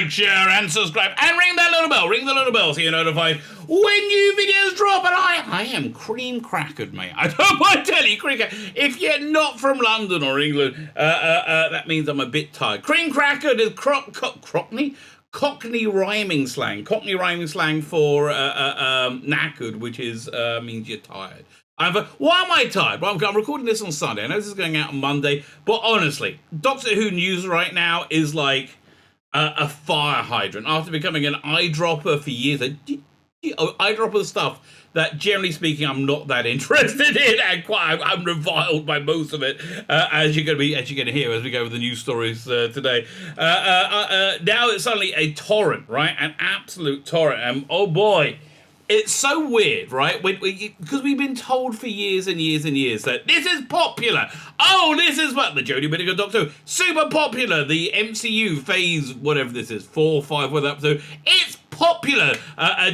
like, share, and subscribe, and ring that little bell. Ring the little bell so you're notified when new videos drop. And I am cream crackered, mate. I don't mind telling you, cream crackered. If you're not from London or England, that means I'm a bit tired. Cream crackered is Cockney rhyming slang. Cockney rhyming slang for knackered, which is means you're tired. Why am I tired? Well, I'm recording this on Sunday. I know this is going out on Monday, but honestly, Doctor Who news right now is like a fire hydrant. After becoming an eyedropper for years, eyedropper stuff that, generally speaking, I'm not that interested in, and I'm reviled by most of it, as you're going to hear as we go over the news stories today. Now it's suddenly a torrent, right? An absolute torrent, and oh boy. It's so weird, right? Because we've been told for years and years and years that this is popular. Oh, this is what the Jodie Whittaker Doctor Who, super popular. The MCU phase, whatever this is, 4, 5, whatever episode. It's popular.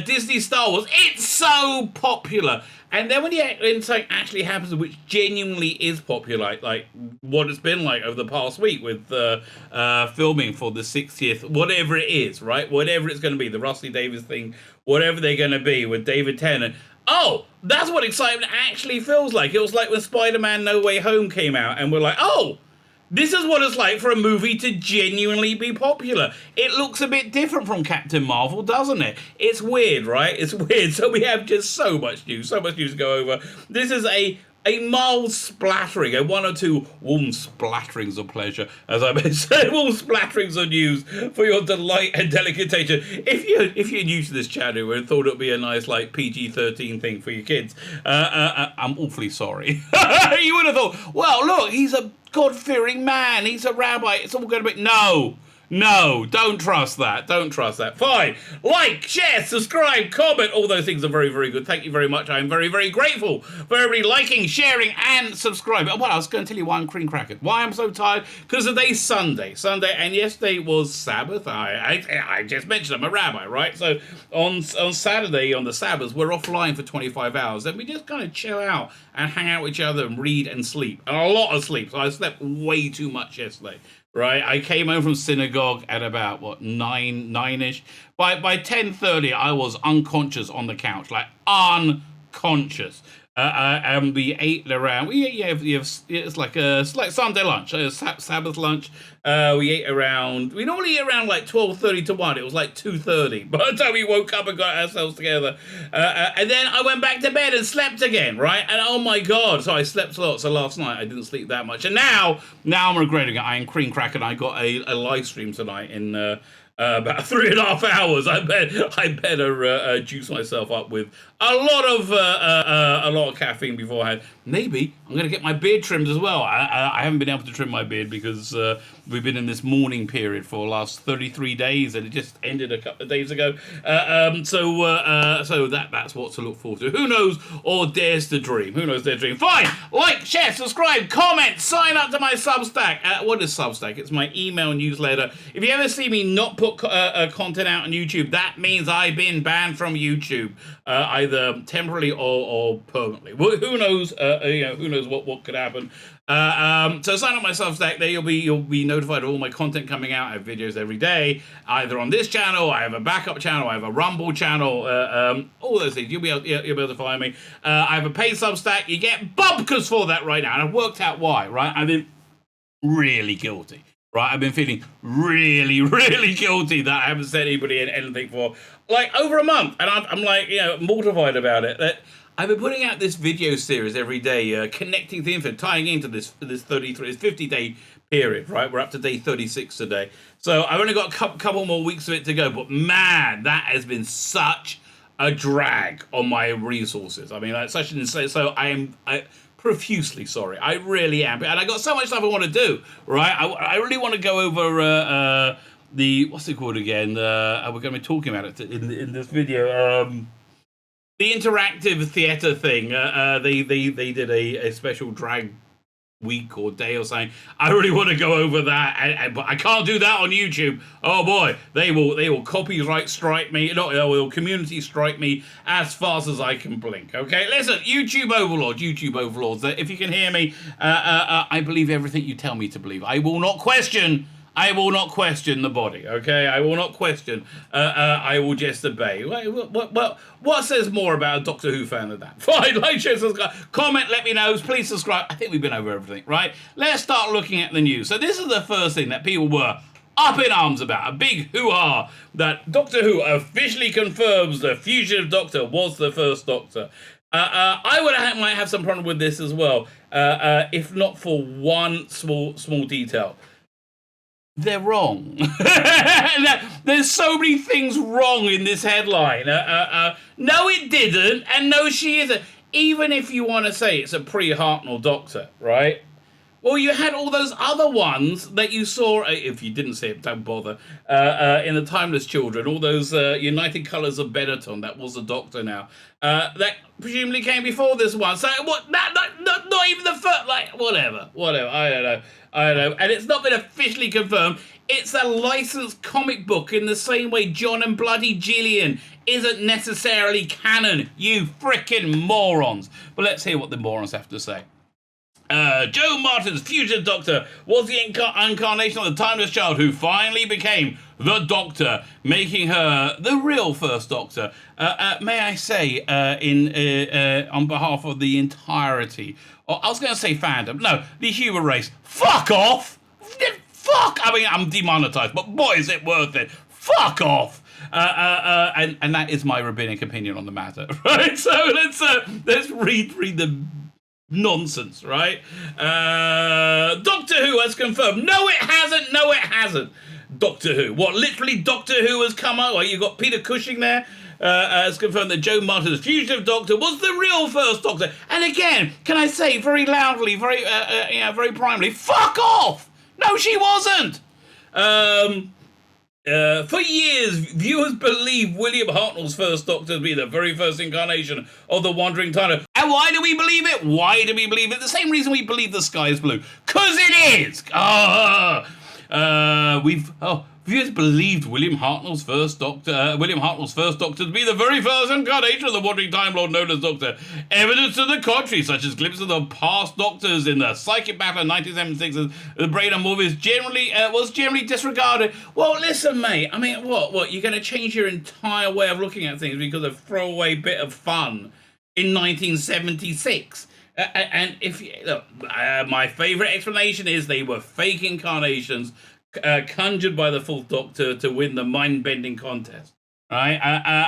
Disney Star Wars. It's so popular. And then when something actually happens, which genuinely is popular, like what it's been like over the past week with filming for the 60th, whatever it is, right? Whatever it's going to be, the Rusty Davies thing, whatever they're going to be with David Tennant. Oh, that's what excitement actually feels like. It was like when Spider-Man No Way Home came out, and we're like, oh, this is what it's like for a movie to genuinely be popular. It looks a bit different from Captain Marvel, doesn't it? It's weird, right? It's weird. So we have just so much news to go over. This is a mild splattering, a 1 or 2 warm splatterings of pleasure, as I may say, warm splatterings of news for your delight and delectation. If you're new to this channel and thought it would be a nice like PG-13 thing for your kids, I'm awfully sorry. You would have thought, well, look, he's a God-fearing man, he's a rabbi, it's all going to be... No, don't trust that. Don't trust that. Fine. Like, share, subscribe, comment. All those things are very, very good. Thank you very much. I am very, very grateful for everybody liking, sharing, and subscribing. Well, I was going to tell you why I'm cream crackered. Why I'm so tired? Because today's Sunday, and yesterday was Sabbath. I just mentioned I'm a rabbi, right? So on Saturday, on the Sabbath, we're offline for 25 hours. And we just kind of chill out and hang out with each other and read and sleep. And a lot of sleep. So I slept way too much yesterday. Right, I came home from synagogue at about, 9-ish. By 10:30, I was unconscious on the couch, like unconscious. And we ate around. It's like Sunday lunch, Sabbath lunch. We ate around. We normally eat around like 12:30 to 1. It was like 2:30 by the time we woke up and got ourselves together. And then I went back to bed and slept again. Right, and oh my god, so I slept a lot. So last night I didn't sleep that much, and now I'm regretting it. I am cream cracking. I got a live stream tonight in about 3.5 hours. I better juice myself up with a lot of caffeine beforehand. Maybe I'm gonna get my beard trimmed as well. I haven't been able to trim my beard because we've been in this mourning period for the last 33 days, and it just ended a couple of days ago. So that's what to look forward to. Who knows or dares to dream? Who knows their dream? Fine. Like, share, subscribe, comment, sign up to my Substack. What is Substack? It's my email newsletter. If you ever see me not put content out on YouTube, that means I've been banned from YouTube, either temporarily or permanently. Who knows? Who knows what could happen? So sign up my Substack. There you'll be notified of all my content coming out. I have videos every day, either on this channel. I have a backup channel. I have a Rumble channel. All those things. You'll be able to find me. I have a paid Substack. You get bubkas for that right now, and I've worked out why. Right, I've been really guilty. Right, I've been feeling really, really guilty that I haven't sent anybody anything for like over a month, and I'm like, mortified about it. That I've been putting out this video series every day, connecting the info, tying into this 50-day period. Right, we're up to day 36 today, so I've only got a couple more weeks of it to go. But man, that has been such a drag on my resources. I mean, like such an insane. So I profusely sorry. I really am. And I got so much stuff I want to do, right? I really want to go over the, what's it called again? We're going to be talking about it in this video. The interactive theatre thing. They did a special drag week or day or something. I really want to go over that, but I can't do that on YouTube. Oh boy, they will copyright strike me. No, they will community strike me as fast as I can blink. Okay, listen, YouTube overlords. If you can hear me, I believe everything you tell me to believe. I will not question. I will not question the body, okay? I will not question. I will just obey. What says more about a Doctor Who fan than that? Fine, like, share, subscribe, comment, let me know. Please subscribe. I think we've been over everything, right? Let's start looking at the news. So this is the first thing that people were up in arms about. A big hoo-ha that Doctor Who officially confirms the Fugitive Doctor was the first Doctor. Might have some problem with this as well, if not for one small detail. They're wrong. There's so many things wrong in this headline. No, it didn't, and no, she isn't. Even if you want to say it's a pre-Hartnell Doctor, right? Well, you had all those other ones that you saw, if you didn't see it, don't bother, in The Timeless Children, all those United Colours of Benetton, that was the Doctor now, that presumably came before this one. So, what? Not even the first, like, whatever, I don't know. And it's not been officially confirmed. It's a licensed comic book in the same way John and Bloody Gillian isn't necessarily canon, you frickin' morons. But let's hear what the morons have to say. Joe Martin's Fugitive Doctor was the incarnation of the timeless child who finally became the Doctor, making her the real first Doctor. May I say, on behalf of the entirety, or I was going to say fandom, no, the human race, fuck off! Fuck! I mean, I'm demonetized, but boy, is it worth it. Fuck off! And that is my rabbinic opinion on the matter, right? So let's read the nonsense, right? Doctor Who has confirmed. No, it hasn't. Doctor Who. What, literally Doctor Who has come out? Well, you've got Peter Cushing there. Has confirmed that Joe Martin's Fugitive Doctor was the real first Doctor. And again, can I say very loudly, very primarily, fuck off! No, she wasn't! For years, viewers believed William Hartnell's first Doctor to be the very first incarnation of the Wandering Time. And why do we believe it? The same reason we believe the sky is blue. 'Cause it is! Viewers believed William Hartnell's first Doctor to be the very first incarnation of the Wandering Time Lord known as Doctor. Evidence to the contrary, such as glimpses of past Doctors in the Psychic Battle of 1976, the Brain and Morpheus was generally disregarded. Well, listen, mate. I mean, what? You're going to change your entire way of looking at things because of a throwaway bit of fun in 1976? And if you look, my favourite explanation is they were fake incarnations conjured by the Fourth Doctor to win the mind-bending contest. Right?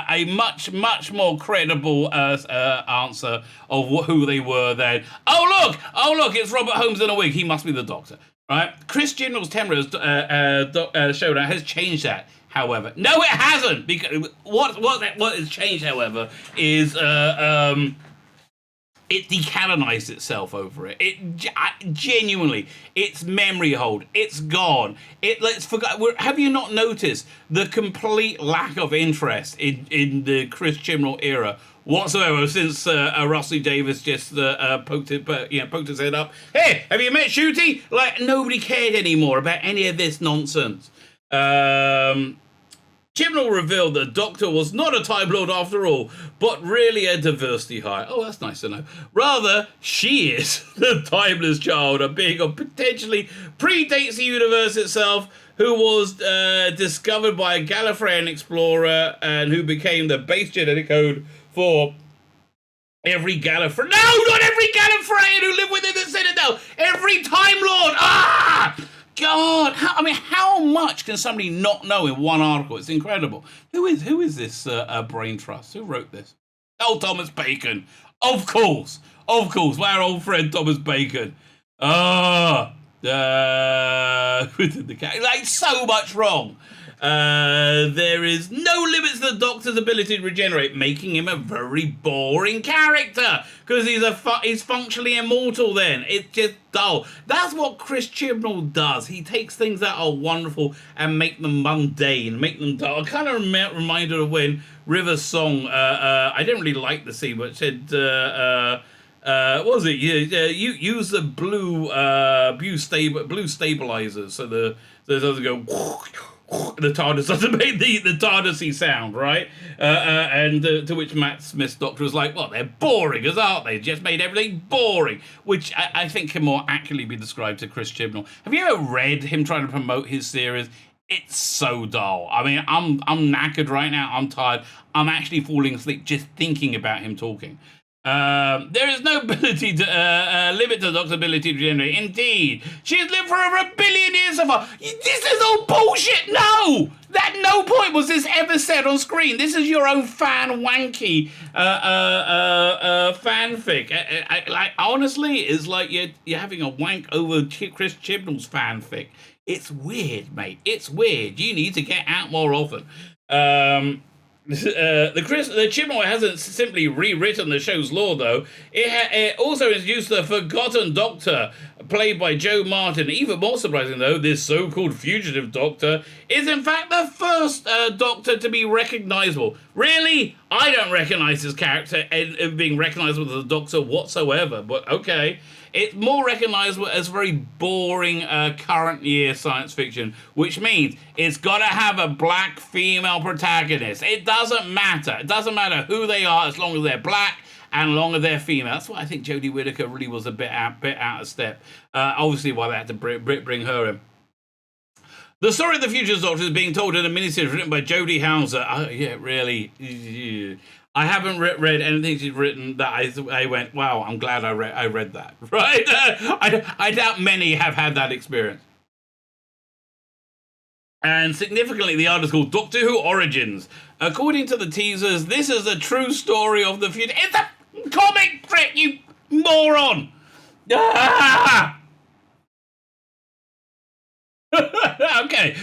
A much more credible answer of who they were then. Oh look, it's Robert Holmes in a wig. He must be the Doctor. Right? Chris General's Temra's showdown has changed that. However, no, it hasn't. Because what has changed, however, is it decanonized itself over it. Genuinely, its memory hold, it's gone. Have you not noticed the complete lack of interest in the Chris Chibnall era whatsoever since Russell Davis just poked his head up? Hey, have you met Ncuti? Like, nobody cared anymore about any of this nonsense. Chibnall revealed that Doctor was not a Time Lord after all, but really a diversity hire. Oh, that's nice to know. Rather, she is the timeless child, a being who potentially predates the universe itself, who was discovered by a Gallifreyan explorer and who became the base genetic code for every Gallifreyan. No, not every Gallifreyan who lived within the Citadel. Every Time Lord. God, how much can somebody not know in one article? It's incredible. Who is this brain trust? Who wrote this? Oh, Thomas Bacon. Of course. My old friend Thomas Bacon. Like, so much wrong. There is no limits to the Doctor's ability to regenerate, making him a very boring character because he's functionally immortal. Then it's just dull. That's what Chris Chibnall does. He takes things that are wonderful and make them mundane, make them dull. I kind of reminded of when River's song. I didn't really like the scene, but it said. What was it? You use the blue stabilizers, so the doesn't go. the TARDIS doesn't make the TARDIS-y sound, right? And to which Matt Smith's doctor was like, well, they're boring, as aren't they? Just made everything boring, which I think can more accurately be described to Chris Chibnall. Have you ever read him trying to promote his series? It's so dull. I mean, I'm knackered right now. I'm tired. I'm actually falling asleep just thinking about him talking. There is no ability to limit to the Doctor's ability to regenerate. Indeed, she has lived for over 1 billion years so far. This is all bullshit. No, at no point was this ever said on screen. This is your own fan wanky fanfic. Like honestly, it's like you're having a wank over Chris Chibnall's fanfic. It's weird, mate. It's weird. You need to get out more often. The Chibnall hasn't simply rewritten the show's lore, though. It also introduced the Forgotten Doctor, played by Joe Martin. Even more surprising, though, this so-called Fugitive Doctor is in fact the first Doctor to be recognisable. Really? I don't recognise his character as being recognisable as a Doctor whatsoever, but okay. It's more recognisable as very boring current year science fiction, which means it's got to have a black female protagonist. It doesn't matter. It doesn't matter who they are as long as they're black and as long as they're female. That's why I think Jodie Whittaker really was a bit out of step. Obviously, why they had to bring her in. The story of the Fugitive Doctor is being told in a miniseries written by Jodie Houser. Yeah, really. I haven't read anything she's written that I went, wow, I'm glad I read that, right? I doubt many have had that experience. And significantly, the article called Doctor Who Origins. According to the teasers, this is a true story of the future. It's a comic strip, you moron! Ah! Okay.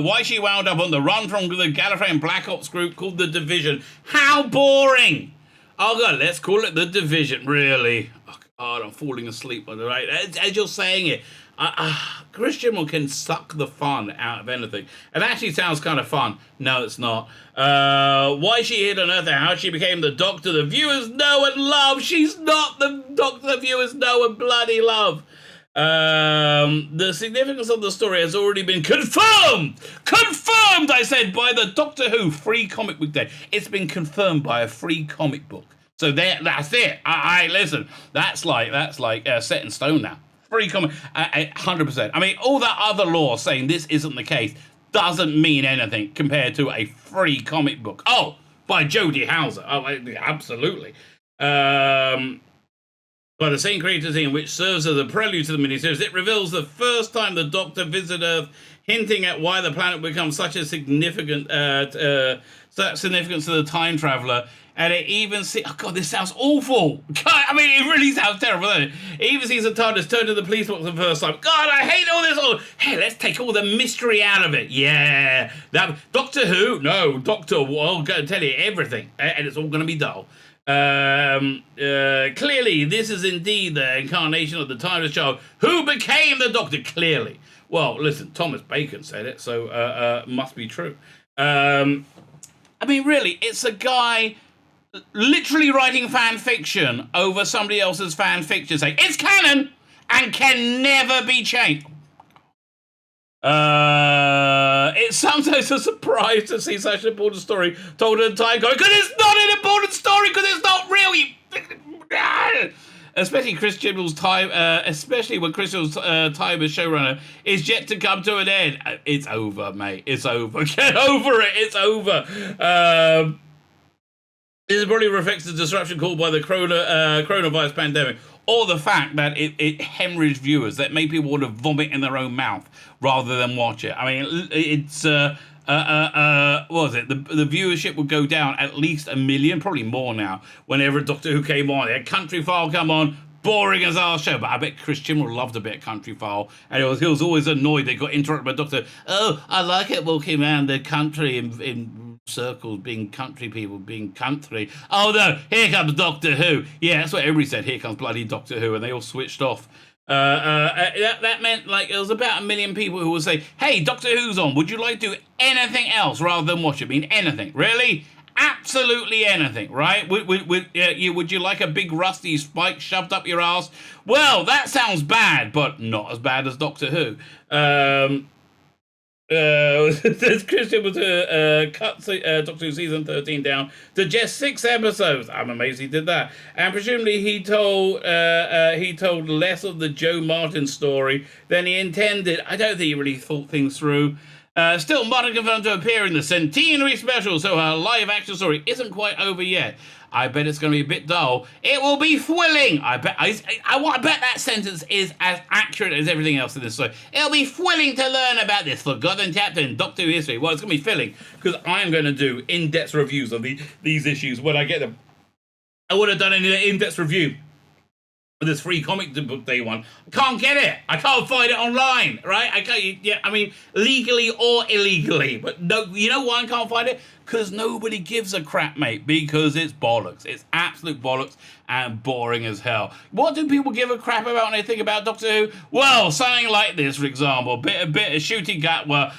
Why she wound up on the run from the Gallifreyan Black Ops group called The Division. How boring! Oh god, let's call it The Division. Really? Oh god, I'm falling asleep on the right. As you're saying it, Chris Chibnall can suck the fun out of anything. It actually sounds kind of fun. No, it's not. Why she hid on Earth and how she became the Doctor the viewers know and love. She's not the Doctor the viewers know and bloody love. The significance of the story has already been confirmed, I said, by the Doctor Who free comic book day. It's been confirmed by a free comic book. So that's it. I listen, that's like set in stone now. Free comic, 100%. I mean, all that other lore saying this isn't the case doesn't mean anything compared to a free comic book. Oh, by Jodie Houser. Oh, absolutely. By the same creator team, which serves as a prelude to the miniseries, it reveals the first time the Doctor visited Earth, hinting at why the planet becomes such a significance to the time traveler. And it even sees, oh god, this sounds awful. God, I mean, it really sounds terrible, doesn't it? It even sees the TARDIS turn to the police box the first time. God, I hate all this. Hey, let's take all the mystery out of it. Yeah. That Doctor Who? No, Doctor, well, I'm going to tell you everything. And it's all going to be dull. Clearly, this is indeed the incarnation of the TARDIS child who became the Doctor. Clearly. Well, listen, Thomas Bacon said it, so must be true. I mean, really, it's a guy literally writing fan fiction over somebody else's fan fiction, saying it's canon and can never be changed. It's sometimes a surprise to see such an important story told in a time going, because it's not an important story, because it's not real. Especially Chris Chibnall's time, especially when Chris Chibnall's time as showrunner is yet to come to an end. It's over, mate. It's over. Get over it. It's over. This probably reflects the disruption caused by the coronavirus pandemic, or the fact that it hemorrhaged viewers, that made people want to vomit in their own mouth rather than watch it. I mean, it's what was it? The viewership would go down at least 1 million, probably more now. Whenever Doctor Who came on, they had Country File come on, boring as our show. But I bet Chris Chibnall loved a bit of Country File, and he was always annoyed they got interrupted by Doctor. Oh, I like it walking around the country in circles, being country people, being country. Oh no, here comes Doctor Who. Yeah, that's what everybody said. Here comes bloody Doctor Who, and they all switched off. That meant like there was about 1 million people who would say, "Hey, Doctor Who's on. Would you like to do anything else rather than watch it?" I mean, anything, really? Absolutely anything, right? Would you like a big rusty spike shoved up your ass? Well, that sounds bad, but not as bad as Doctor Who. Says Christian was cut Doctor Who season 13 down to just 6 episodes. I'm amazed he did that. And presumably he told less of the Joe Martin story than he intended. I don't think he really thought things through. Still, Martin confirmed to appear in the centenary special, so her live action story isn't quite over yet. I bet it's going to be a bit dull. It will be thrilling. I bet that sentence is as accurate as everything else in this story. It'll be thrilling to learn about this forgotten chapter in Doctor Who history. Well, it's going to be thrilling because I'm going to do in-depth reviews of these issues when I get them. I would have done an in-depth review of this free comic book day one. I can't get it. I can't find it online, right? I can't. Yeah, I mean, legally or illegally. But no, you know why I can't find it? Because nobody gives a crap, mate. Because it's bollocks. It's absolute bollocks and boring as hell. What do people give a crap about when they think about Doctor Who? Well, something like this, for example. Bit of shooting Gatwa.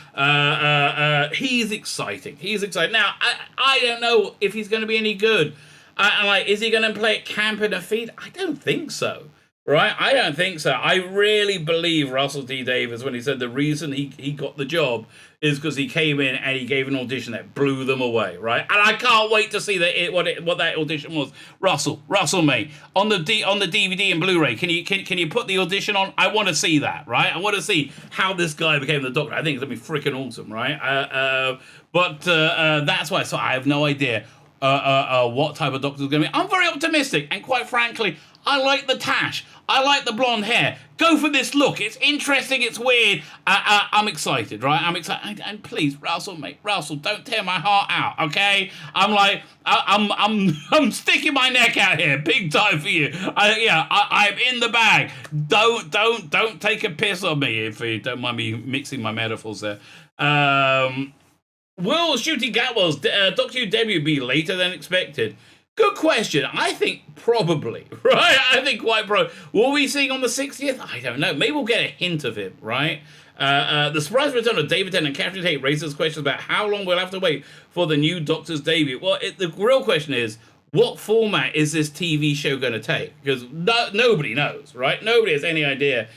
He's exciting. He's exciting. Now, I don't know if he's going to be any good. Is he going to play it camp in a feed? I don't think so. Right? I don't think so. I really believe Russell T Davies when he said the reason he got the job is because he came in and he gave an audition that blew them away, right? And I can't wait to see what that audition was. Russell, mate, on the DVD and Blu-ray, can you put the audition on? I want to see that, right? I want to see how this guy became the Doctor. I think it's gonna be freaking awesome, right? But that's why. So I have no idea what type of Doctor is gonna be. I'm very optimistic, and quite frankly, I like the tash. I like the blonde hair. Go for this look. It's interesting. It's weird. I'm excited, right? I'm excited. And please, Russell, mate, Russell, don't tear my heart out, okay? I'm sticking my neck out here, big time for you. I'm in the bag. Don't take a piss on me if you don't mind me mixing my metaphors there. Will Shooty Gatwa's Doctor Who debut be later than expected? Good question. I think probably, right? I think quite probably. Will we see on the 60th? I don't know. Maybe we'll get a hint of him, right? The surprise return of David Tennant and Catherine Tate raises questions about how long we'll have to wait for the new Doctor's debut. Well, the real question is, what format is this TV show going to take? Because nobody knows, right? Nobody has any idea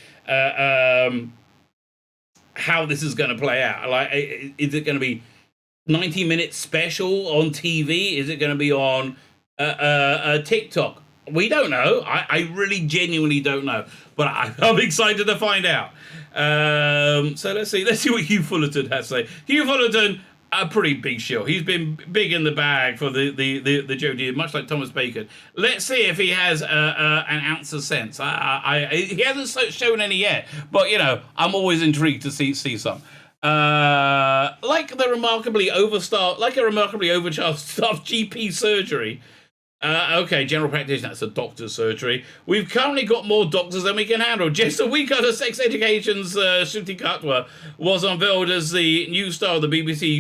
how this is going to play out. Like, is it going to be 90-minute special on TV? Is it going to be on TikTok? We don't know. I really genuinely don't know, but I'm excited to find out. So let's see what Hugh Fullerton has to say. Hugh Fullerton, a pretty big show. He's been big in the bag for the Jodie, much like Thomas Bacon. Let's see if he has an ounce of sense. He hasn't shown any yet, but I'm always intrigued to see some. Like a remarkably overstaffed GP surgery. Okay, general practitioner, that's a doctor's surgery. We've currently got more doctors than we can handle. Just a week after Sex Education's Ncuti Gatwa was unveiled as the new star of the BBC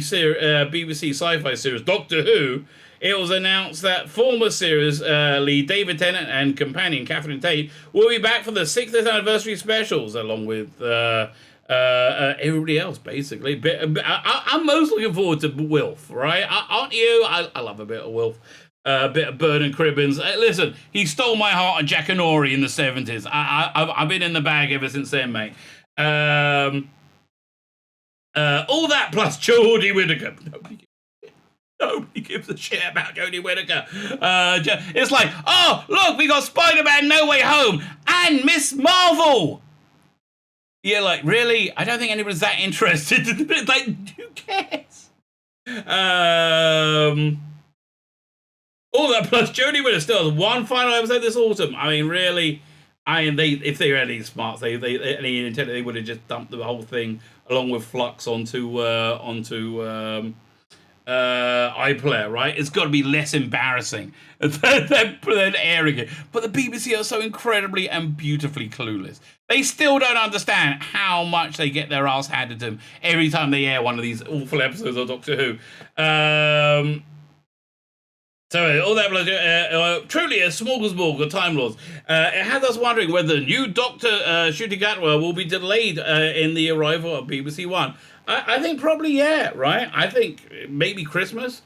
sci-fi series Doctor Who, it was announced that former series lead David Tennant and companion Catherine Tate will be back for the 60th anniversary specials, along with everybody else, basically. I'm most looking forward to Wilf, right? Aren't you? I love a bit of Wilf. A bit of Bernard Cribbins. Listen, he stole my heart on Jack and Ori in the 70s. I've been in the bag ever since then, mate. All that plus Jodie Whittaker. Nobody gives a shit about Jodie Whittaker. It's like, oh, look, we got Spider-Man No Way Home and Miss Marvel. Yeah, like, really? I don't think anybody's that interested. Like, who cares? All that plus Jodie Whittaker still has one final episode this autumn. I mean, really, if they were any smart, they would have just dumped the whole thing along with Flux onto iPlayer, right? It's got to be less embarrassing than airing it. But the BBC are so incredibly and beautifully clueless. They still don't understand how much they get their ass handed to them every time they air one of these awful episodes of Doctor Who. So, all that truly a smorgasbord of Time Lords. It has us wondering whether the new Doctor Ncuti Gatwa will be delayed in the arrival of BBC One. I think probably, yeah, right? I think maybe Christmas.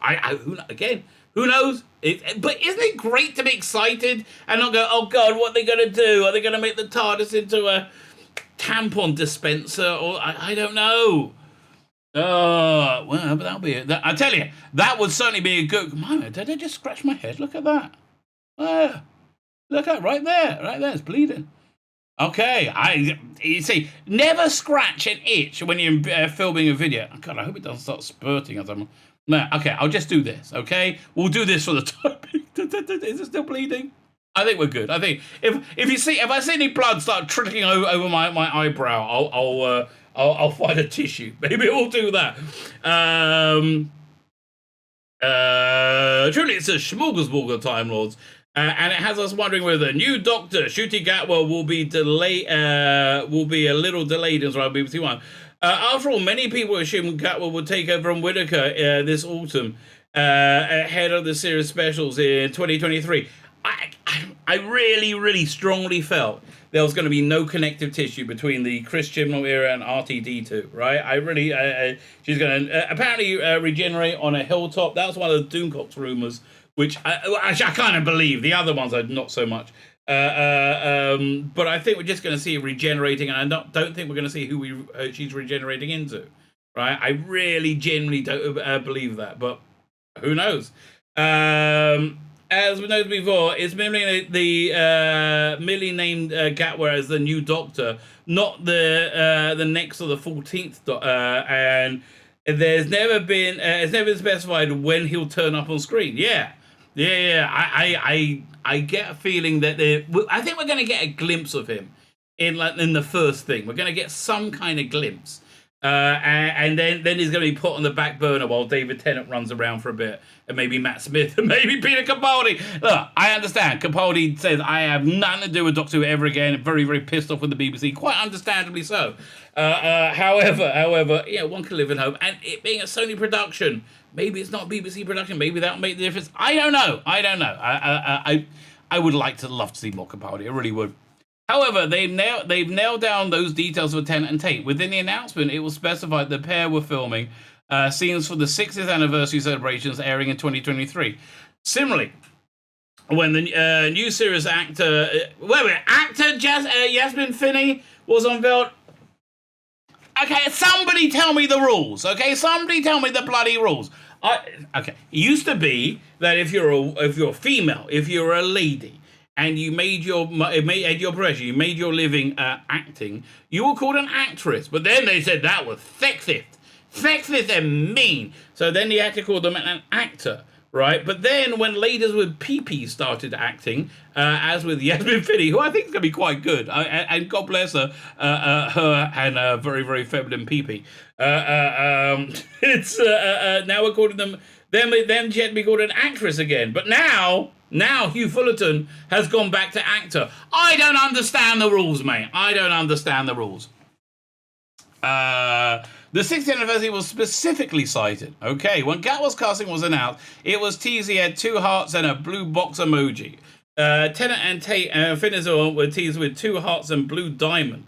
Who knows? But isn't it great to be excited and not go, oh God, what are they going to do? Are they going to make the TARDIS into a tampon dispenser? Or I don't know. Well, but that'll be it. I tell you, that would certainly be a good. Mama, did I just scratch my head? Look at that. Look at right there. Right there. It's bleeding. Okay, you see, never scratch an itch when you're filming a video. God, I hope it doesn't start spurting or something. No, okay, I'll just do this. Okay, we'll do this for the time. Is it still bleeding? I think we're good. I think if I see any blood start trickling over my eyebrow, I'll find a tissue. Maybe we'll do that. Truly, it's a smorgasbord of Time Lords. And it has us wondering whether the new Doctor, Ncuti Gatwa, will be a little delayed as well, BBC One. After all, many people assume Gatwa will take over from Whittaker this autumn, ahead of the series specials in 2023. I really, really strongly felt there was going to be no connective tissue between the Chris Chibnall era and RTD2, right? I really, she's going to apparently regenerate on a hilltop. That was one of the Doomcock's rumors, which I kind of believe. The other ones, not so much. But I think we're just going to see her regenerating, and I don't think we're going to see who she's regenerating into, right? I really, genuinely don't believe that, but who knows? As we noted before, it's merely named Gatwa as the new Doctor, not the next or the 14th and there's never been it's never been specified when he'll turn up on screen. Yeah. I get a feeling that I think we're going to get a glimpse of him in the first thing. We're going to get some kind of glimpse. And then he's going to be put on the back burner while David Tennant runs around for a bit, and maybe Matt Smith, and maybe Peter Capaldi. Look, I understand. Capaldi says, I have nothing to do with Doctor Who ever again. Very, very pissed off with the BBC. Quite understandably so. However, one can live in hope. And it being a Sony production, maybe it's not BBC production. Maybe that'll make the difference. I don't know. I would love to see more Capaldi. I really would. However, they've nailed down those details for Tennant and Tate. Within the announcement, it was specified the pair were filming scenes for the 60th anniversary celebrations airing in 2023. Similarly, when the new series actor Yasmin Finney was unveiled. Okay, somebody tell me the rules. Okay, somebody tell me the bloody rules. It used to be that if you're female, if you're a lady, and you made your profession, you made your living acting, you were called an actress. But then they said that was sexist and mean. So then you had to call them an actor, right? But then when ladies with pee-pee started acting, as with Yasmin Finney, who I think is going to be quite good, and God bless her, her and a very, very feminine pee-pee. It's now we're calling them. Then she had to be called an actress again. But now Hugh Fullerton has gone back to actor. I don't understand the rules, mate. I don't understand the rules. The 60th anniversary was specifically cited. Okay, when Gatwa's casting was announced, it was teased he had 2 hearts and a blue box emoji. Tennant and Tate Finizor were teased with 2 hearts and blue diamond,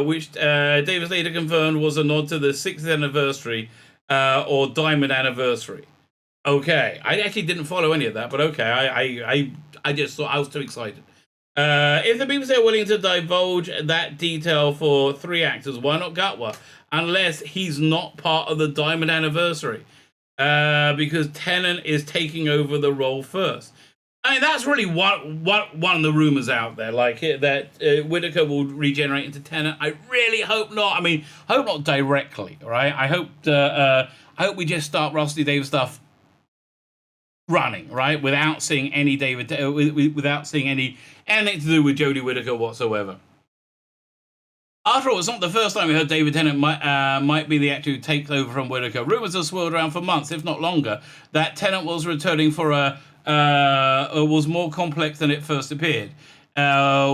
which Davis later confirmed was a nod to the 60th anniversary or diamond anniversary. Okay, I actually didn't follow any of that, but okay, I just thought I was too excited. If the BBC are willing to divulge that detail for 3 actors, why not Gatwa? Unless he's not part of the diamond anniversary, because Tennant is taking over the role first. I mean, that's really one of the rumors out there, like that Whittaker will regenerate into Tennant. I really hope not. I mean, hope not directly, right? I hope we just start Rusty Davis stuff running, right, without seeing any without seeing anything to do with Jodie Whittaker whatsoever. After all, it's not the first time we heard David Tennant might be the actor who takes over from Whittaker. Rumours have swirled around for months, if not longer, that Tennant was returning for was more complex than it first appeared,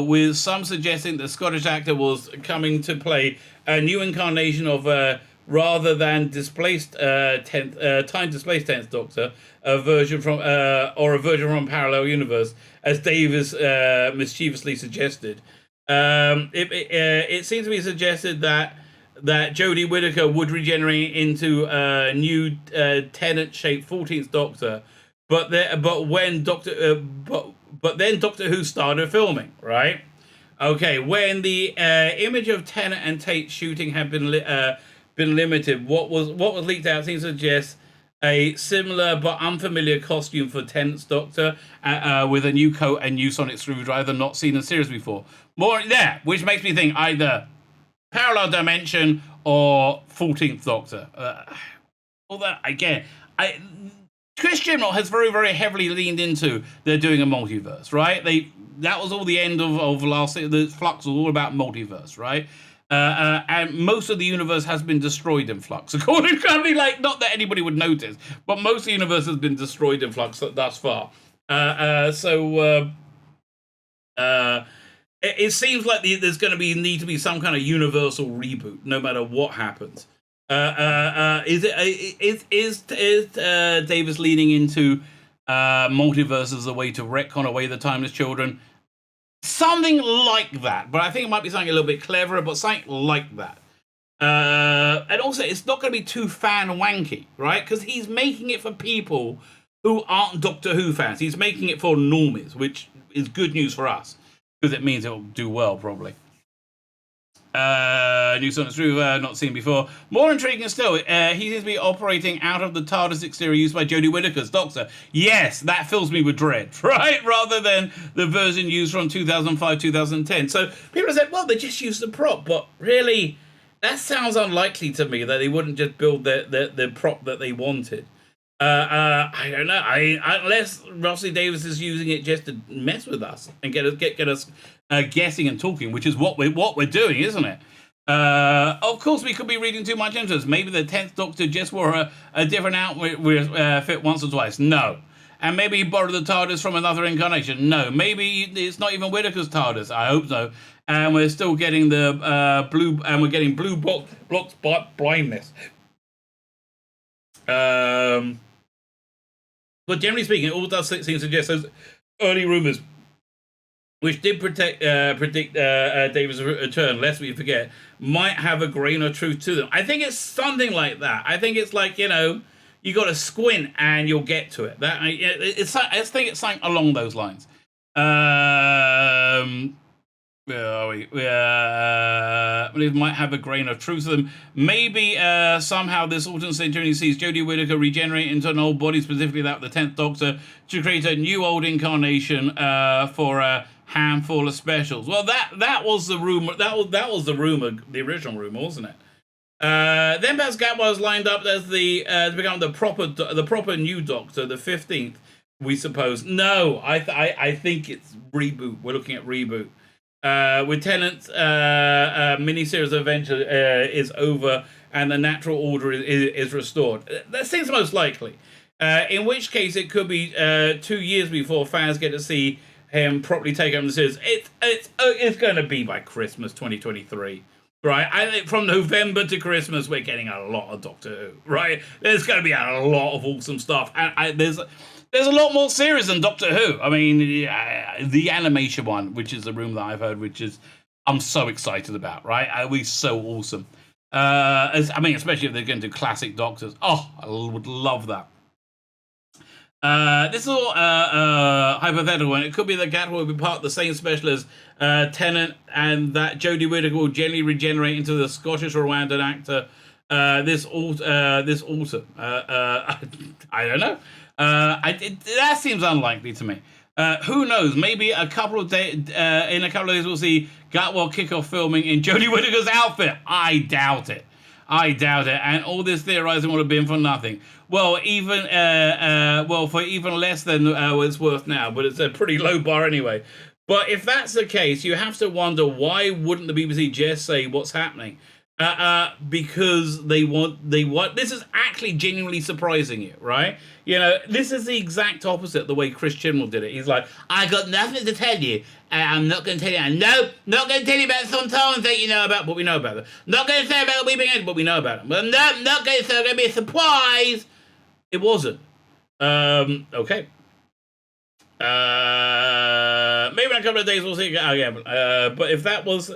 with some suggesting the Scottish actor was coming to play a new incarnation of rather than displaced time displaced 10th Doctor, a version from parallel universe, as Davis mischievously suggested. It seems to be suggested that Jodie Whittaker would regenerate into a new Tennant-shaped 14th Doctor, but then Doctor Who started filming, right? Okay, when the image of Tennant and Tate shooting had been been limited. What was leaked out seems to suggest a similar but unfamiliar costume for Tennant's Doctor with a new coat and new sonic screwdriver not seen in series before. More there, which makes me think either parallel dimension or 14th Doctor. Although, again, Chris Chibnall has very, very heavily leaned into they're doing a multiverse, right? That was all the end of last. The Flux was all about multiverse, right? And most of the universe has been destroyed in Flux. According to like, not that anybody would notice, but most of the universe has been destroyed in Flux thus far. It seems like there's going to need to be some kind of universal reboot, no matter what happens. Is Davis leaning into multiverse as a way to retcon away the Timeless Children? Something like that, but I think it might be something a little bit cleverer, but something like that. And also, it's not going to be too fan wanky, right? Because he's making it for people who aren't Doctor Who fans. He's making it for normies, which is good news for us, because it means it'll do well, probably. New Sonic Screwdriver, not seen before. More intriguing still, he seems to be operating out of the TARDIS exterior used by Jodie Whittaker's Doctor. Yes, that fills me with dread, right? Rather than the version used from 2005-2010. So people have said, well, they just used the prop, but really, that sounds unlikely to me that they wouldn't just build the prop that they wanted. I don't know. Unless Rossi Davis is using it just to mess with us and get us guessing and talking, which is what we're doing, isn't it? Of course, we could be reading too much into this. Maybe the 10th Doctor just wore a different outfit once or twice. No. And maybe he borrowed the TARDIS from another incarnation. No. Maybe it's not even Whittaker's TARDIS. I hope so. And we're still getting the blue blocks blindness. But generally speaking, it all does seem to suggest those early rumours, which did predict David's return, lest we forget, might have a grain of truth to them. I think it's something like that. I think it's like, you got to squint and you'll get to it. I think it's something along those lines. I believe might have a grain of truth to them. Maybe somehow this alternate century sees Jodie Whittaker regenerate into an old body, specifically that of the 10th Doctor, to create a new old incarnation for a handful of specials. Well, that was the rumor. That was the rumor, the original rumor, wasn't it? Then perhaps Gatwa was lined up as to become the proper new Doctor, the 15th, we suppose. No, I think it's reboot. We're looking at reboot. With Tennant's miniseries adventure is over and the natural order is restored. That seems most likely. In which case, it could be 2 years before fans get to see him properly take over the series. It's going to be by Christmas 2023. Right, I think from November to Christmas, we're getting a lot of Doctor Who. Right, there's going to be a lot of awesome stuff, and there's a lot more series than Doctor Who. I mean, the animation one, which is the rumor that I've heard, which is I'm so excited about. Right, it'll be so awesome. Especially if they're going to do classic Doctors. Oh, I would love that. This is all hypothetical, and it could be that Gatwa will be part of the same special as Tennant, and that Jodie Whittaker will generally regenerate into the Scottish Rwandan actor this autumn. I don't know. That seems unlikely to me. Who knows? Maybe in a couple of days we'll see Gatwa kick off filming in Jodie Whittaker's outfit. I doubt it. And all this theorizing would have been for nothing. Well, for even less than what it's worth now, but it's a pretty low bar anyway. But if that's the case, you have to wonder, why wouldn't the BBC just say what's happening? Because they want. This is actually genuinely surprising you, right? This is the exact opposite the way Chris Chibnall did it. He's like, I got nothing to tell you, and I'm not going to tell you. No, not going to tell you about some times that you know about, but we know about them. Not going to say about the Weeping Angel, but we know about them. But no, not going to say, going to be a surprise. It wasn't. Okay. Maybe in a couple of days we'll see again. But if that case,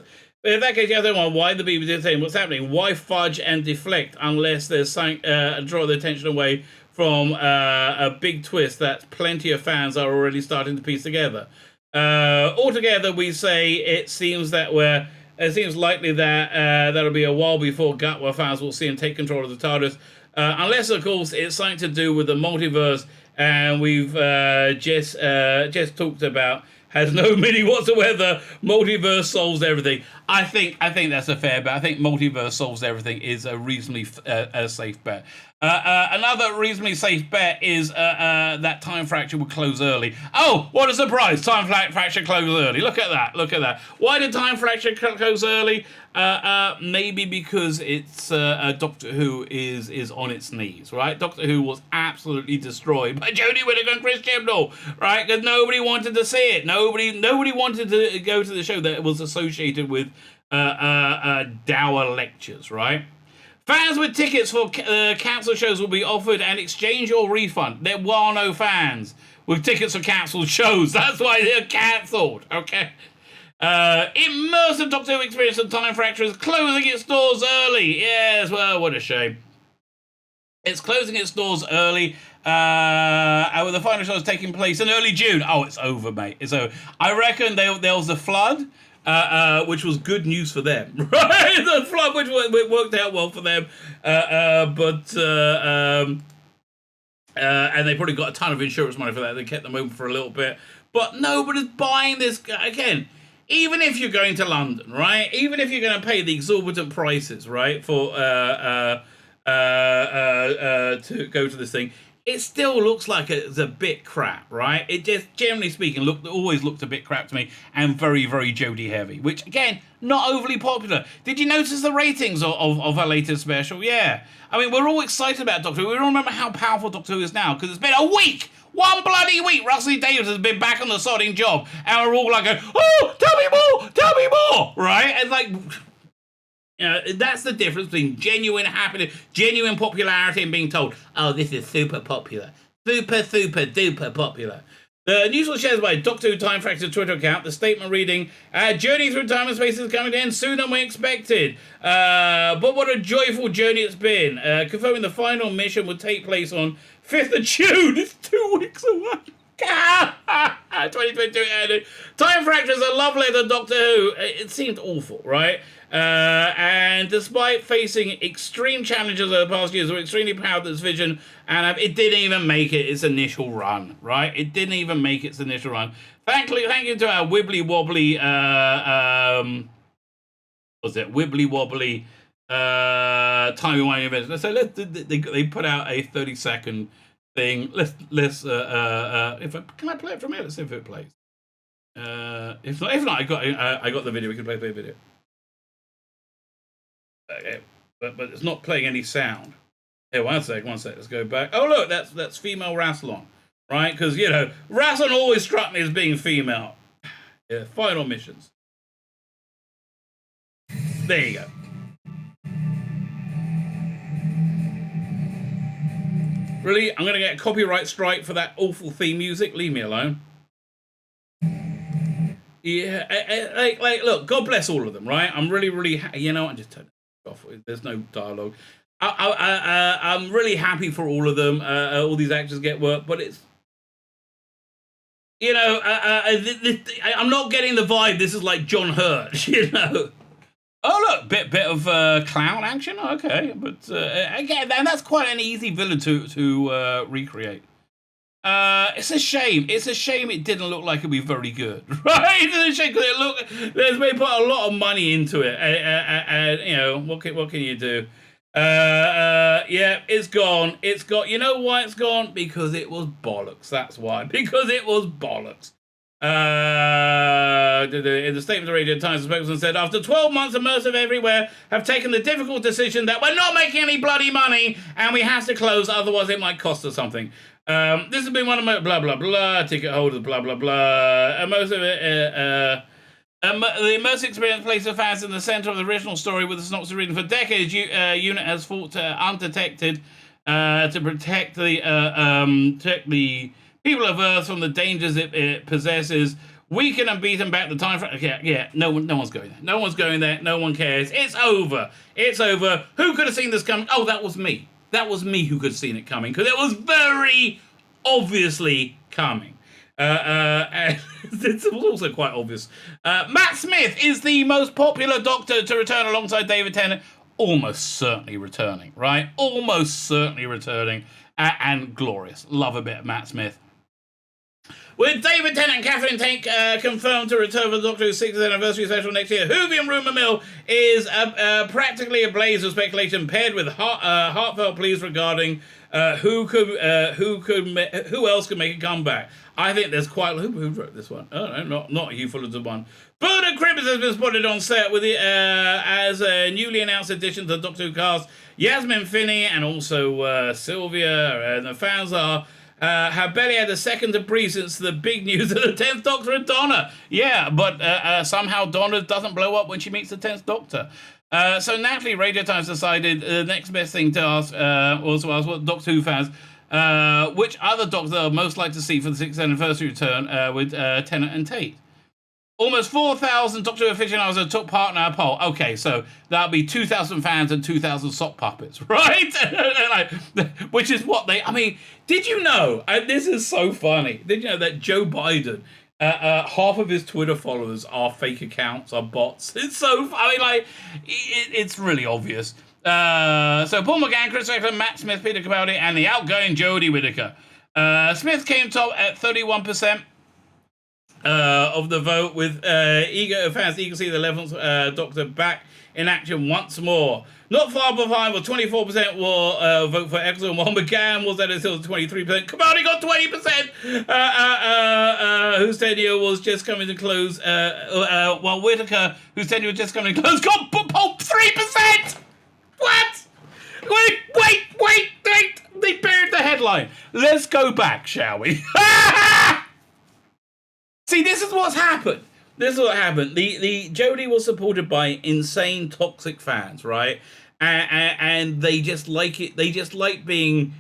you have to wonder why the BBC is saying what's happening. Why fudge and deflect unless there's something draw the attention away from a big twist that plenty of fans are already starting to piece together. Altogether, we say it seems that we're it seems likely that that'll be a while before Gatwa fans will see him take control of the TARDIS. Unless, of course, it's something to do with the multiverse, and we've just talked about has no meaning whatsoever. Multiverse solves everything. I think that's a fair bet. I think multiverse solves everything is a reasonably safe bet. Another reasonably safe bet is that Time Fracture will close early. Oh, what a surprise! Time Fracture closed early. Look at that. Look at that. Why did Time Fracture close early? Maybe because it's Doctor Who is on its knees, right? Doctor Who was absolutely destroyed by Jodie Whittaker and Chris Chibnall, right? Because nobody wanted to see it. Nobody wanted to go to the show that was associated with dour lectures, right? Fans with tickets for cancelled shows will be offered an exchange or refund. There were no fans with tickets for cancelled shows. That's why they're cancelled, okay? Immersive Doctor Who experience of Time Fracture is closing its doors early. Yes, well, what a shame. It's closing its doors early. And with the final show is taking place in early June. Oh, it's over, mate. It's over. I reckon there was a flood. Which was good news for them, right? The flood, which worked out well for them, and they probably got a ton of insurance money for that. They kept them open for a little bit, but nobody's buying this again. Even if you're going to London, right? Even if you're going to pay the exorbitant prices, right, for to go to this thing, it still looks like it's a bit crap, right? It just, generally speaking, always looked a bit crap to me, and very, very Jodie heavy, which, again, not overly popular. Did you notice the ratings of her latest special? Yeah. I mean, we're all excited about Doctor Who. We all remember how powerful Doctor Who is now, because it's been a week! One bloody week! Russell Davies has been back on the sodding job, and we're all like, oh, tell me more, right? And like... that's the difference between genuine happiness, genuine popularity, and being told, oh, this is super popular. Super, super, duper popular. The news was shared by Doctor Who Time Fracture Twitter account. The statement reading, journey through time and space is coming to end sooner than we expected. But what a joyful journey it's been. Confirming the final mission will take place on 5th of June. It's 2 weeks away. 2022 Time Fracture is a love letter to Doctor Who. It seemed awful, right? And despite facing extreme challenges over the past years, we're extremely proud of this vision, and it didn't even make its initial run, right? It didn't even make its initial run. Thank you to our wibbly wobbly, timey-wimey event. So they put out a 30-second thing. Can I play it from here? Let's see if it plays. If not, I got the video. We can play the video. Okay, but it's not playing any sound. Here, one sec. Let's go back. Oh, look, that's female Rassilon, right? Because, Rassilon always struck me as being female. Yeah, final missions. There you go. Really? I'm going to get a copyright strike for that awful theme music? Leave me alone. Yeah, look, God bless all of them, right? I'm really, really, I'm just turning off. There's no dialogue. I'm really happy for all of them. All these actors get work, but it's, I'm not getting the vibe. This is like John Hurt, Oh look, bit of clown action. Okay, but again, and that's quite an easy villain to recreate. It's a shame. It's a shame it didn't look like it'd be very good, right? It's a shame because they put a lot of money into it, and what can you do? Yeah, it's gone. It's gone. You know why it's gone? Because it was bollocks. That's why. Because it was bollocks. In the statement of Radio Times, the spokesman said, after 12 months, Immersive Everywhere have taken the difficult decision that we're not making any bloody money and we have to close, otherwise it might cost us something. This has been one of my blah, blah, blah, ticket holders, blah, blah, blah. The immersive experience places fans in the center of the original story with the synopsis written for decades. Unit has fought undetected to protect the people of Earth from the dangers it possesses. Weaken and beaten back the time. No one's going there. No one's going there. No one cares. It's over. It's over. Who could have seen this coming? Oh, that was me. That was me who could have seen it coming, because it was very obviously coming. And it's also quite obvious. Matt Smith is the most popular Doctor to return alongside David Tennant. Almost certainly returning, right? Almost certainly returning. And glorious. Love a bit of Matt Smith. With David Tennant and Catherine Tate confirmed to return for the Doctor Who's 60th anniversary special next year, Whovian rumour mill is practically a blaze of speculation, paired with heartfelt pleas regarding who else could make a comeback. I think there's quite who wrote this one. Oh no, not Hugh Fullerton one. Buddha Cribbs has been spotted on set with it as a newly announced addition to the Doctor Who cast. Yasmin Finney and also Sylvia, and the fans have barely had a second to breathe since the big news of the 10th Doctor and Donna. Yeah, but somehow Donna doesn't blow up when she meets the 10th Doctor. So naturally, Radio Times decided the next best thing to ask was to ask what Doctor Who fans, which other Doctor are most likely to see for the 6th anniversary return with Tennant and Tate. Almost 4,000 Doctor Who aficionados have took part in our poll. Okay, so that'll be 2,000 fans and 2,000 sock puppets, right? Which is what they... I mean, did you know, and this is so funny, did you know that Joe Biden, half of his Twitter followers are fake accounts, are bots? It's so... I mean, like, it's really obvious. So Paul McGann, Chris Eccleston, Matt Smith, Peter Capaldi, and the outgoing Jodie Whittaker. Smith came top at 31%. Of the vote, with fans eager to see the 11th Doctor back in action once more. Not far behind, with 24% will vote for Eccleston, while McGann was at a still 23%. Capaldi got 20%, whose tenure was just coming to close, while Whittaker, whose tenure was just coming to close, got 3%! What? Wait! They buried the headline. Let's go back, shall we? See, this is what's happened. This is what happened. The Jodie was supported by insane, toxic fans, right? And they just like it. They just like being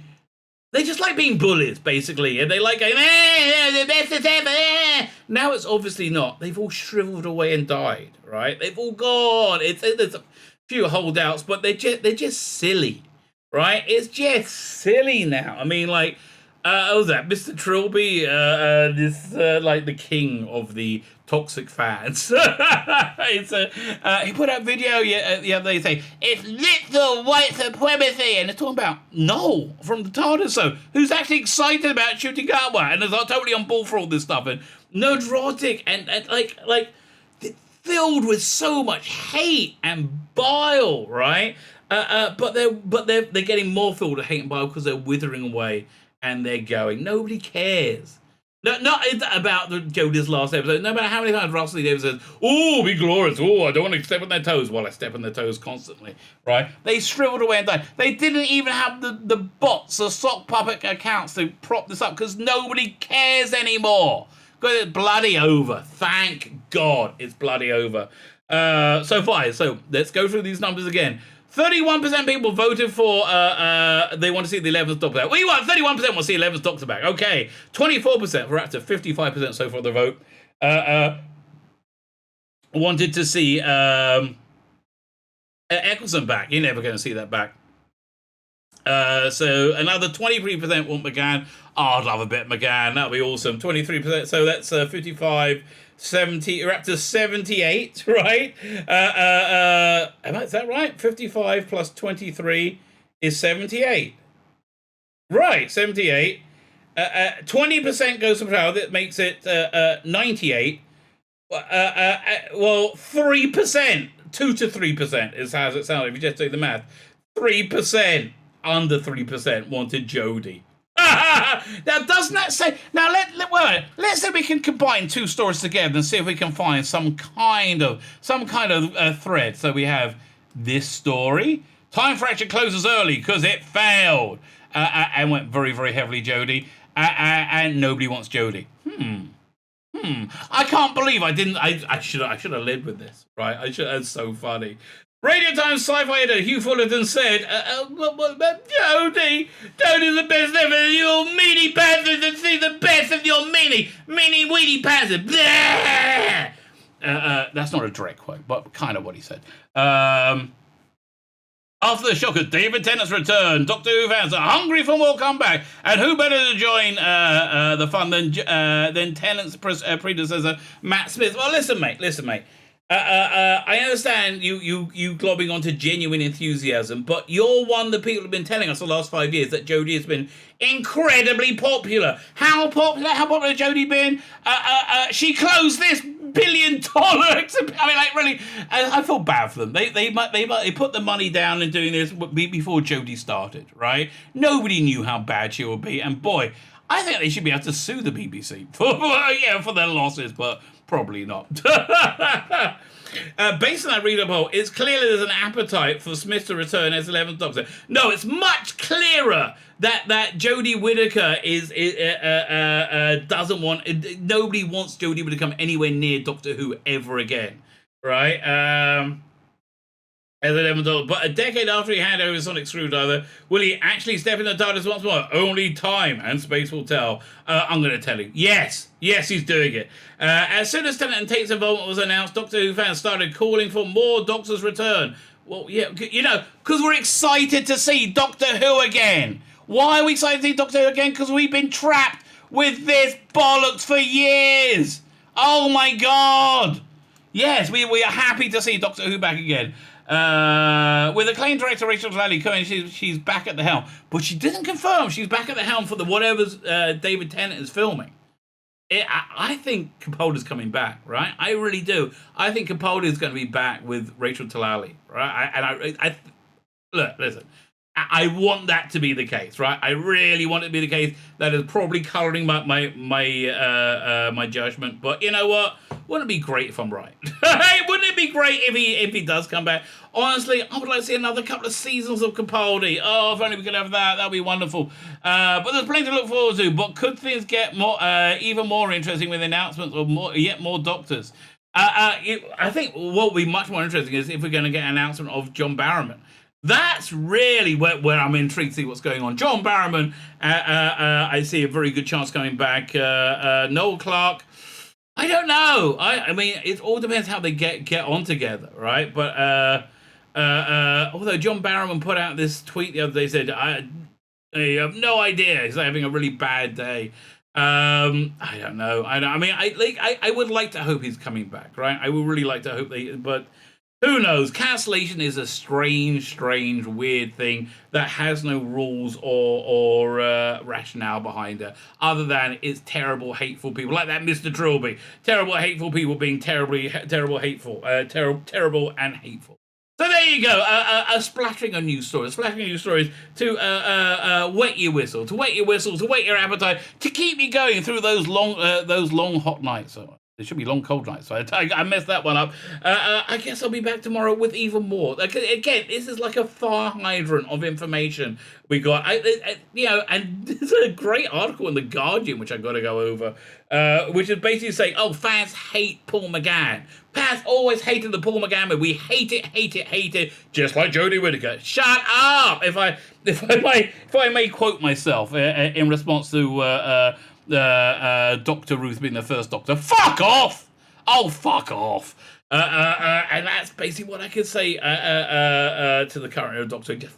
bullies, basically. And they like going, the best as ever. Now it's obviously not. They've all shriveled away and died, right? They've all gone. There's a few holdouts, but they're just silly, right? It's just silly now. I mean, like. Was that Mr. Trilby? Like the king of the toxic fans. He put out a video the other day saying it's literal white supremacy, and they're talking about no from the TARDIS, so who's actually excited about shooting Gatwa and is totally on board for all this stuff and neurotic and like filled with so much hate and bile, right? But they're getting more filled with hate and bile because they're withering away. And they're going, nobody cares. No, not about Jodie's last episode. No matter how many times Russell Davis says, oh, be glorious. Oh, I don't want to step on their toes. Well, I step on their toes constantly, right? They shriveled away and died. They didn't even have the bots, the sock puppet accounts to prop this up because nobody cares anymore. Because it's bloody over. Thank God it's bloody over. So let's go through these numbers again. 31% people voted for, they want to see the 11th Doctor back. Well, you want 31% want to see 11th Doctor back. Okay. 24%, we're up to 55% so far the vote, wanted to see Eccleston back. You're never going to see that back. So another 23% want McGann. Oh, I'd love a bit of McGann. That would be awesome. 23%, so that's 55, 70, you're up to 78, right? Is that right? 55 plus 23 is 78. Right, 78. 20% goes to Proud. That makes it 98. Well, 3%. 2 to 3% is how it sounds if you just do the math. 3%. Under 3% wanted Jodie. Now, doesn't that say... Now, let's say we can combine two stories together and see if we can find some kind of thread. So we have this story. Time for Action closes early because it failed. And went very, very heavily Jodie. And nobody wants Jodie. I can't believe I didn't... I should have led with this, right? That's so funny. Radio Times sci-fi editor Hugh Fullerton said, Jodie's the best ever. Your meanie pants to see the best of your meanie weenie pants. That's not a direct quote, but kind of what he said. After the shock of David Tennant's return, Doctor Who fans are hungry for more comeback, and who better to join the fun than Tennant's predecessor, Matt Smith? Well, listen, mate. I understand you globbing onto genuine enthusiasm, but you're one of the people who've been telling us the last 5 years that Jodie has been incredibly popular. How popular has Jodie been? She closed this $1 billion exhibit. I mean, like, really, I feel bad for them. They put the money down in doing this before Jodie started, right? Nobody knew how bad she would be, and boy, I think they should be able to sue the BBC for their losses, but probably not. Based on that reader poll, it's clearly there's an appetite for Smith to return as 11th Doctor. No, it's much clearer that Jodie Whittaker doesn't want. Nobody wants Jodie to come anywhere near Doctor Who ever again, right? As 11th Doctor, but a decade after he handed over Sonic Screwdriver, will he actually step in the TARDIS once more? Only time and space will tell. I'm going to tell you. Yes, he's doing it. As soon as Tennant and Tate's involvement was announced, Doctor Who fans started calling for more Doctor's return. Well, yeah, because we're excited to see Doctor Who again. Why are we excited to see Doctor Who again? Because we've been trapped with this bollocks for years. Oh my God. Yes, we are happy to see Doctor Who back again. With acclaimed director Rachel Talalay, she's back at the helm, but she didn't confirm she's back at the helm for the whatever's David Tennant is filming. I think Capaldi's coming back, right? I really do. I think Capaldi is going to be back with Rachel Talalay, right? Look, listen. I want that to be the case, right? I really want it to be the case. That is probably colouring my judgment. But you know what? Wouldn't it be great if I'm right? Wouldn't it be great if he does come back? Honestly, I would like to see another couple of seasons of Capaldi. Oh, if only we could have that. That'd be wonderful. But there's plenty to look forward to. But could things get even more interesting with announcements of yet more Doctors? I think what would be much more interesting is if we're going to get an announcement of John Barrowman. That's really where I'm intrigued to see what's going on. John Barrowman, I see a very good chance coming back. Noel Clarke, I don't know. I mean, it all depends how they get on together, right? But although John Barrowman put out this tweet the other day, said, I have no idea. He's having a really bad day. I don't know. I would like to hope he's coming back, right? I would really like to hope but who knows? Cancellation is a strange, weird thing that has no rules or rationale behind it, other than it's terrible, hateful people like that Mr. Trilby. Terrible, hateful people being terrible, hateful, terrible and hateful. So there you go, a splattering of news stories, to wet your whistle, to wet your appetite, to keep you going through those long hot nights. There should be long, cold nights, so I messed that one up. I guess I'll be back tomorrow with even more. Again, this is like a fire hydrant of information we got. And there's a great article in The Guardian, which I got to go over, which is basically saying, fans hate Paul McGann. Fans always hated the Paul McGann movie. We hate it, just like Jodie Whittaker. Shut up! If I may quote myself in response to Dr. Ruth being the first Doctor. Fuck off! Oh, fuck off! And that's basically what I could say to the current Doctor. Just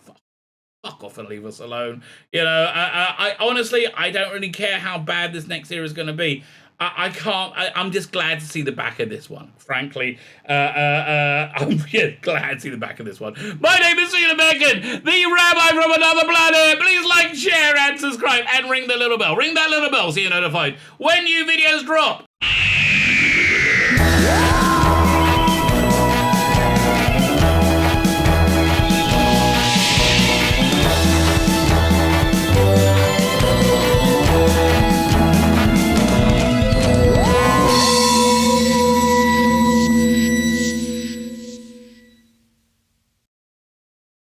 fuck off and leave us alone. I honestly, I don't really care how bad this next era is going to be. I can't. I'm just glad to see the back of this one. Frankly, I'm glad to see the back of this one. My name is Tzvi Lebetkin, the Rabbi from another planet. Please like, share, and subscribe, and ring the little bell. Ring that little bell so you're notified when new videos drop.